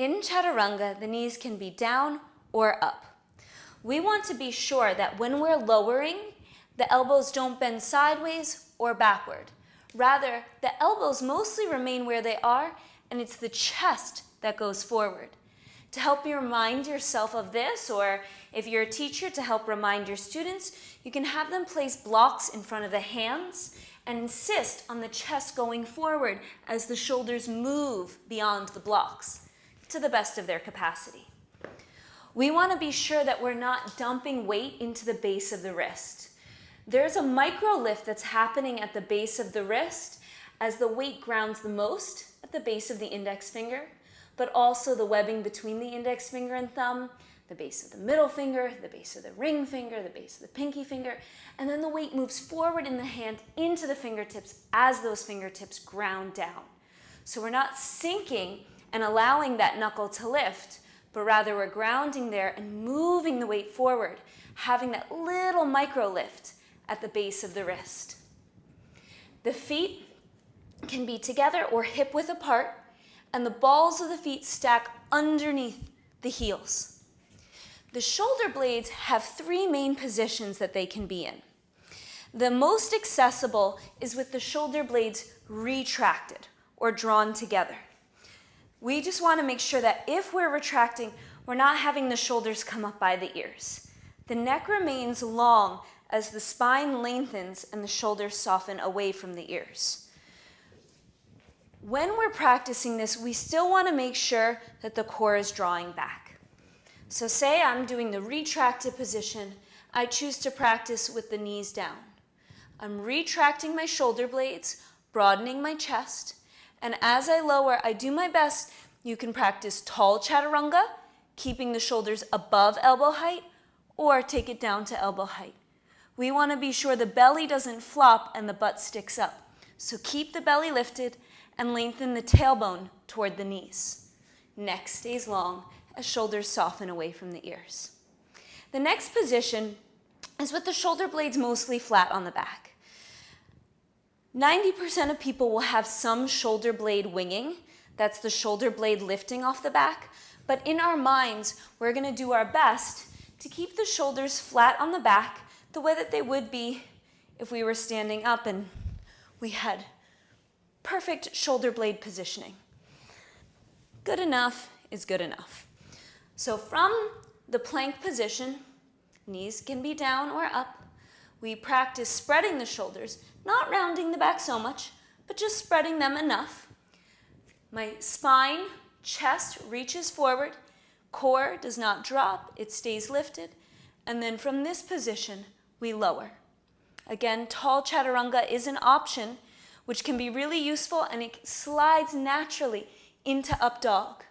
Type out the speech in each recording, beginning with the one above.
In Chaturanga, the knees can be down or up. We want to be sure that when we're lowering, the elbows don't bend sideways or backward. Rather, the elbows mostly remain where they are, and it's the chest that goes forward. To help you remind yourself of this, or if you're a teacher, to help remind your students, you can have them place blocks in front of the hands and insist on the chest going forward as the shoulders move beyond the blocks to the best of their capacity. We want to be sure that we're not dumping weight into the base of the wrist. There's a micro lift that's happening at the base of the wrist as the weight grounds the most at the base of the index finger, but also the webbing between the index finger and thumb, the base of the middle finger, the base of the ring finger, the base of the pinky finger, and then the weight moves forward in the hand into the fingertips as those fingertips ground down. So we're not sinking and allowing that knuckle to lift, but rather we're grounding there and moving the weight forward, having that little micro lift at the base of the wrist. The feet can be together or hip width apart, and the balls of the feet stack underneath the heels. The shoulder blades have three main positions that they can be in. The most accessible is with the shoulder blades retracted or drawn together. We just want to make sure that if we're retracting, we're not having the shoulders come up by the ears. The neck remains long as the spine lengthens and the shoulders soften away from the ears. When we're practicing this, we still want to make sure that the core is drawing back. So say I'm doing the retracted position. I choose to practice with the knees down. I'm retracting my shoulder blades, broadening my chest, and as I lower, I do my best. You can practice tall chaturanga, keeping the shoulders above elbow height, or take it down to elbow height. We want to be sure the belly doesn't flop and the butt sticks up. So keep the belly lifted and lengthen the tailbone toward the knees. Neck stays long as shoulders soften away from the ears. The next position is with the shoulder blades mostly flat on the back. 90% of people will have some shoulder blade winging. That's the shoulder blade lifting off the back. But in our minds, we're going to do our best to keep the shoulders flat on the back the way that they would be if we were standing up and we had perfect shoulder blade positioning. Good enough is good enough. So from the plank position, knees can be down or up. We practice spreading the shoulders, not rounding the back so much, but just spreading them enough. My spine, chest reaches forward, core does not drop, it stays lifted, and then from this position, we lower. Again, tall chaturanga is an option, which can be really useful, and it slides naturally into up dog.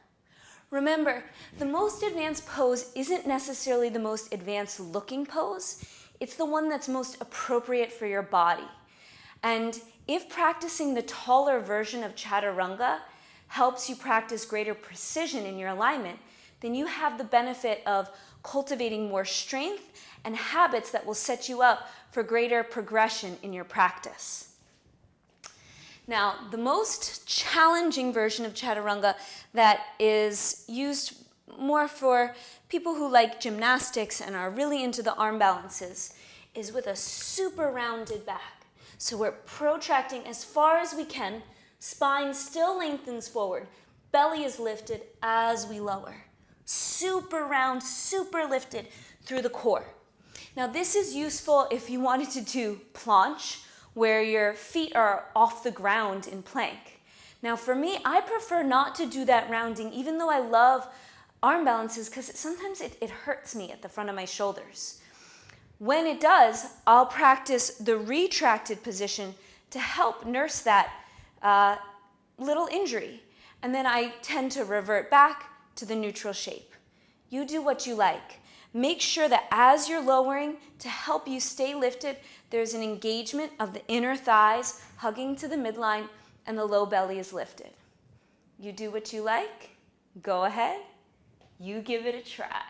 Remember, the most advanced pose isn't necessarily the most advanced looking pose. It's the one that's most appropriate for your body. And if practicing the taller version of chaturanga helps you practice greater precision in your alignment, then you have the benefit of cultivating more strength and habits that will set you up for greater progression in your practice. Now, the most challenging version of chaturanga that is used more for people who like gymnastics and are really into the arm balances is with a super rounded back. So we're protracting as far as we can, spine still lengthens forward, belly is lifted as we lower. Super round, super lifted through the core. Now this is useful if you wanted to do planche, where your feet are off the ground in plank. Now for me, I prefer not to do that rounding, even though I love arm balances, because sometimes it hurts me at the front of my shoulders. When it does, I'll practice the retracted position to help nurse that little injury. And then I tend to revert back to the neutral shape. You do what you like. Make sure that as you're lowering, to help you stay lifted, there's an engagement of the inner thighs hugging to the midline and the low belly is lifted. You do what you like. Go ahead. You give it a try.